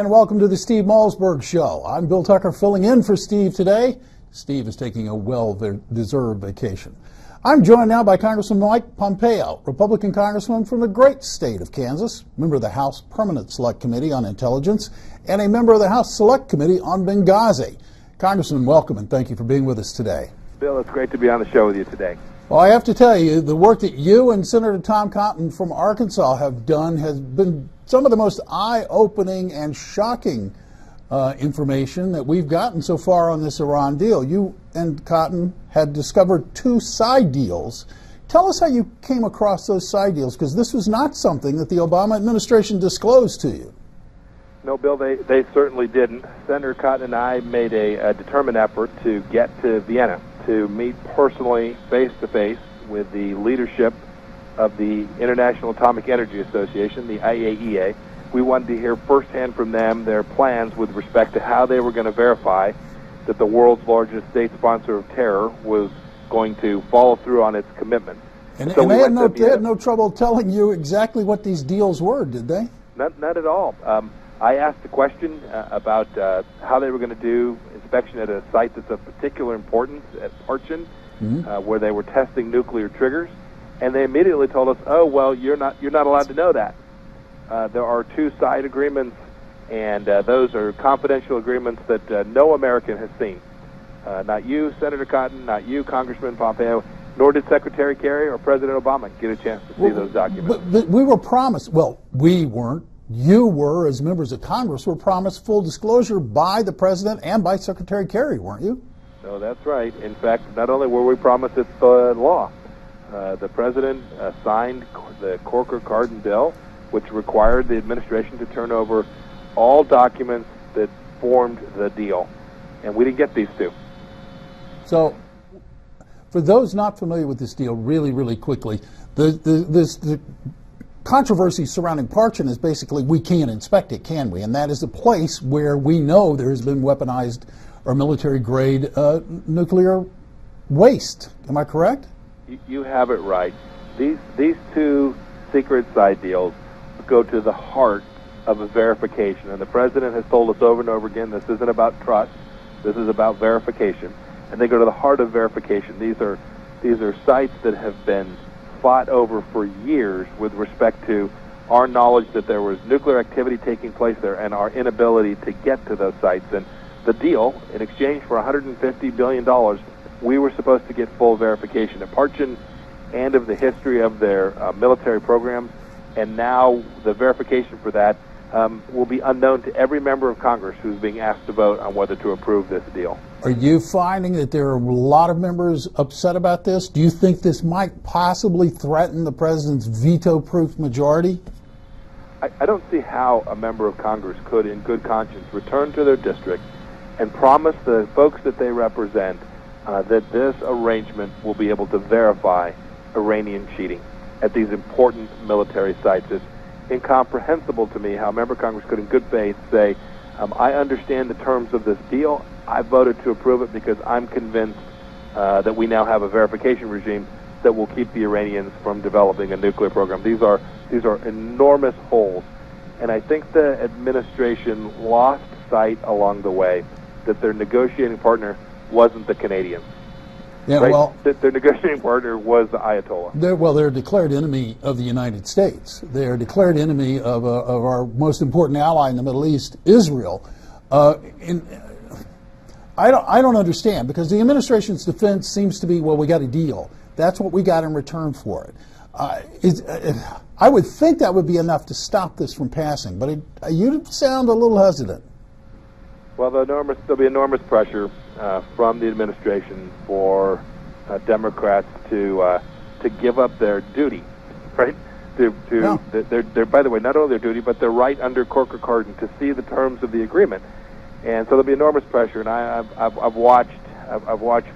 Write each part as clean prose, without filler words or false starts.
and welcome to the Steve Malzberg Show. I'm Bill Tucker filling in for Steve today. Steve is taking a well-deserved vacation. I'm joined now by Congressman Mike Pompeo, Republican congressman from the great state of Kansas, member of the House Permanent Select Committee on Intelligence, and a member of the House Select Committee on Benghazi. Congressman, welcome, and thank you for being with us today. Bill, it's great to be on the show with you today. Well, I have to tell you, the work that you and Senator Tom Cotton from Arkansas have done has been some of the most eye-opening and shocking information that we've gotten so far on this Iran deal. You and Cotton had discovered 2 side deals. Tell us how you came across those side deals, because this was not something that the Obama administration disclosed to you. No, Bill, they certainly didn't. Senator Cotton and I made a determined effort to get to Vienna to meet personally, face-to-face, with the leadership of the International Atomic Energy Association, the IAEA. We wanted to hear firsthand from them their plans with respect to how they were going to verify that the world's largest state sponsor of terror was going to follow through on its commitments. And they had no trouble telling you exactly what these deals were, did they? Not at all. I asked the question about how they were going to do inspection at a site that's of particular importance at Parchin, where they were testing nuclear triggers, and they immediately told us, "Oh, well, you're not allowed to know that. There are 2 side agreements, and those are confidential agreements that no American has seen. Not you, Senator Cotton, not you, Congressman Pompeo, nor did Secretary Kerry or President Obama get a chance to see those documents." But we were promised. Well, we weren't. You were, as members of Congress, were promised full disclosure by the President and by Secretary Kerry, weren't you? No, that's right. In fact, not only were we promised, it's the law. The President signed the Corker-Cardin bill, which required the administration to turn over all documents that formed the deal. And we didn't get these 2. So, for those not familiar with this deal, really quickly, the controversy surrounding Parchin is basically we can't inspect it, can we? And that is a place where we know there has been weaponized or military-grade nuclear waste. Am I correct? You have it right. These 2 secret side deals go to the heart of a verification. And the President has told us over and over again, this isn't about trust. This is about verification. And they go to the heart of verification. These are sites that have been fought over for years with respect to our knowledge that there was nuclear activity taking place there and our inability to get to those sites. And the deal, in exchange for $150 billion, we were supposed to get full verification of Parchin and of the history of their military programs. And now the verification for that will be unknown to every member of Congress who's being asked to vote on whether to approve this deal. Are you finding that there are a lot of members upset about this? Do you think this might possibly threaten the President's veto-proof majority? I don't see how a member of Congress could, in good conscience, return to their district and promise the folks that they represent that this arrangement will be able to verify Iranian cheating at these important military sites. It's incomprehensible to me how a member of Congress could, in good faith, say, I understand the terms of this deal. I voted to approve it because I'm convinced that we now have a verification regime that will keep the Iranians from developing a nuclear program. These are enormous holes, and I think the administration lost sight along the way that their negotiating partner wasn't the Canadians. Yeah, right? well, their negotiating partner was the Ayatollah. They're a declared enemy of the United States. They're a declared enemy of our most important ally in the Middle East, Israel. I don't understand, because the administration's defense seems to be, well, we got a deal. That's what we got in return for it. I would think that would be enough to stop this from passing, but you sound a little hesitant. Well, there'll be enormous pressure from the administration for Democrats to give up their duty, right? Their by the way, not only their duty, but their right under Corker-Cardin to see the terms of the agreement. And so there'll be enormous pressure. And I've watched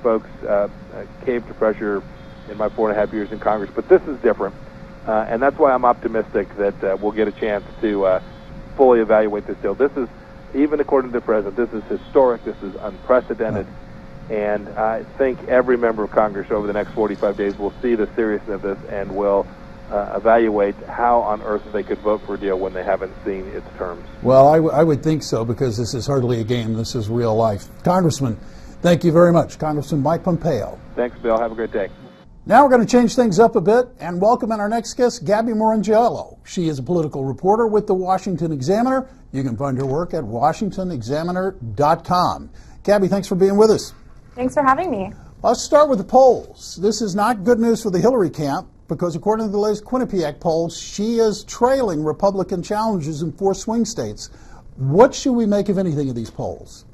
folks cave to pressure in my 4.5 years in Congress, but this is different, and that's why I'm optimistic that we'll get a chance to fully evaluate this deal. This is, even according to the President, this is historic, this is unprecedented, and I think every member of Congress over the next 45 days will see the seriousness of this and will evaluate how on earth they could vote for a deal when they haven't seen its terms. Well, I would think so, because this is hardly a game. This is real life. Congressman, thank you very much. Congressman Mike Pompeo. Thanks, Bill. Have a great day. Now we're going to change things up a bit and welcome in our next guest, Gabby Morrongiello. She is a political reporter with the Washington Examiner. You can find her work at washingtonexaminer.com. Gabby, thanks for being with us. Thanks for having me. Let's start with the polls. This is not good news for the Hillary camp, because according to the latest Quinnipiac polls, she is trailing Republican challengers in 4 swing states. What should we make of anything of these polls?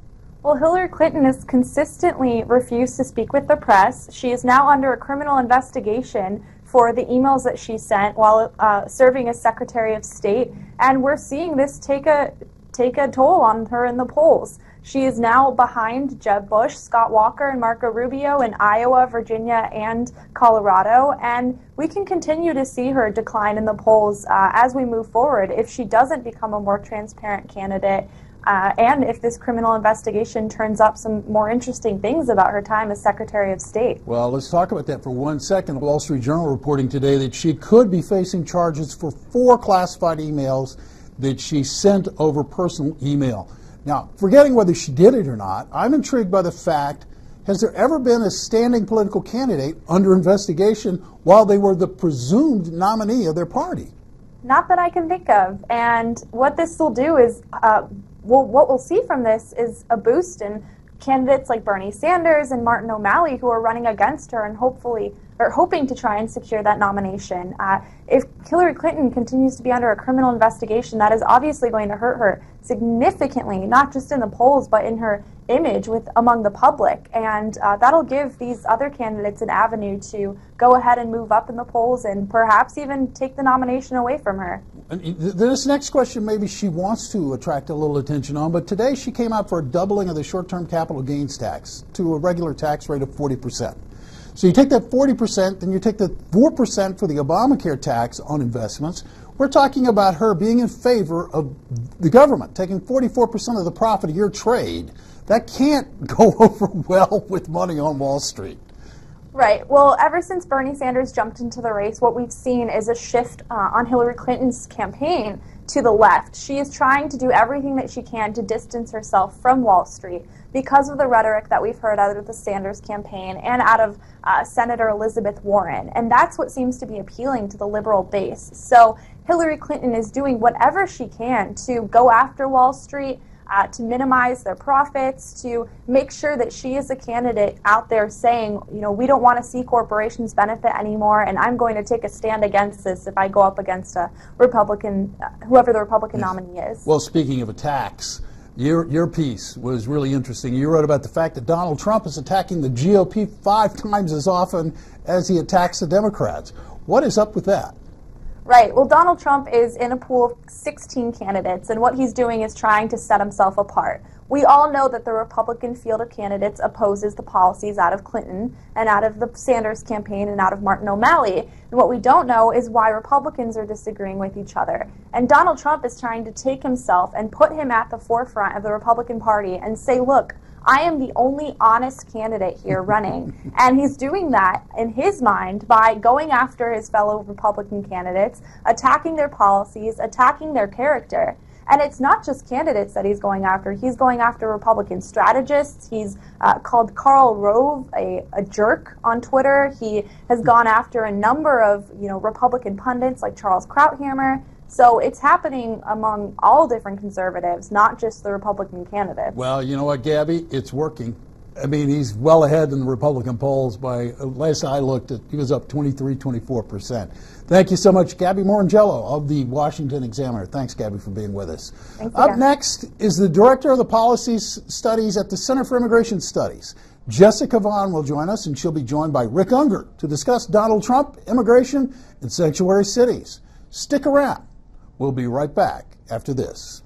Well, Hillary Clinton has consistently refused to speak with the press. She is now under a criminal investigation for the emails that she sent while serving as Secretary of State, and we're seeing this take a toll on her in the polls. She is now behind Jeb Bush, Scott Walker, and Marco Rubio in Iowa, Virginia, and Colorado, and we can continue to see her decline in the polls as we move forward if she doesn't become a more transparent candidate. And if this criminal investigation turns up some more interesting things about her time as Secretary of State. Well, let's talk about that for 1 second. The Wall Street Journal reporting today that she could be facing charges for 4 classified emails that she sent over personal email. Now, forgetting whether she did it or not, I'm intrigued by the fact, has there ever been a standing political candidate under investigation while they were the presumed nominee of their party? Not that I can think of. And what this will do is what we'll see from this is a boost in candidates like Bernie Sanders and Martin O'Malley, who are running against her and hoping to try and secure that nomination. If Hillary Clinton continues to be under a criminal investigation, that is obviously going to hurt her significantly, not just in the polls, but in her image among the public. And that'll give these other candidates an avenue to go ahead and move up in the polls and perhaps even take the nomination away from her. This next question, maybe she wants to attract a little attention on, but today she came out for a doubling of the short-term capital gains tax to a regular tax rate of 40%. So you take that 40%, then you take the 4% for the Obamacare tax on investments. We're talking about her being in favor of the government, taking 44% of the profit of your trade. That can't go over well with money on Wall Street. Right. Well, ever since Bernie Sanders jumped into the race, what we've seen is a shift on Hillary Clinton's campaign to the left. She is trying to do everything that she can to distance herself from Wall Street because of the rhetoric that we've heard out of the Sanders campaign and out of Senator Elizabeth Warren. And that's what seems to be appealing to the liberal base. So Hillary Clinton is doing whatever she can to go after Wall Street, to minimize their profits, to make sure that she is a candidate out there saying, you know, we don't want to see corporations benefit anymore, and I'm going to take a stand against this if I go up against a Republican, whoever the Republican nominee is. Well, speaking of attacks, your piece was really interesting. You wrote about the fact that Donald Trump is attacking the GOP 5 times as often as he attacks the Democrats. What is up with that? Right. Well, Donald Trump is in a pool of 16 candidates, and what he's doing is trying to set himself apart. We all know that the Republican field of candidates opposes the policies out of Clinton and out of the Sanders campaign and out of Martin O'Malley. And what we don't know is why Republicans are disagreeing with each other. And Donald Trump is trying to take himself and put him at the forefront of the Republican Party and say, look, I am the only honest candidate here running. And he's doing that, in his mind, by going after his fellow Republican candidates, attacking their policies, attacking their character. And it's not just candidates that he's going after. He's going after Republican strategists. He's called Karl Rove a jerk on Twitter. He has gone after a number of Republican pundits like Charles Krauthammer. So it's happening among all different conservatives, not just the Republican candidates. Well, you know what, Gabby? It's working. I mean, he's well ahead in the Republican polls. By last I looked, he was up 24%. Thank you so much, Gabby Morrongiello of the Washington Examiner. Thanks, Gabby, for being with us. Thanks Up again. next is the Director of the Policy Studies at the Center for Immigration Studies. Jessica Vaughn will join us, and she'll be joined by Rick Unger to discuss Donald Trump, immigration, and sanctuary cities. Stick around. We'll be right back after this.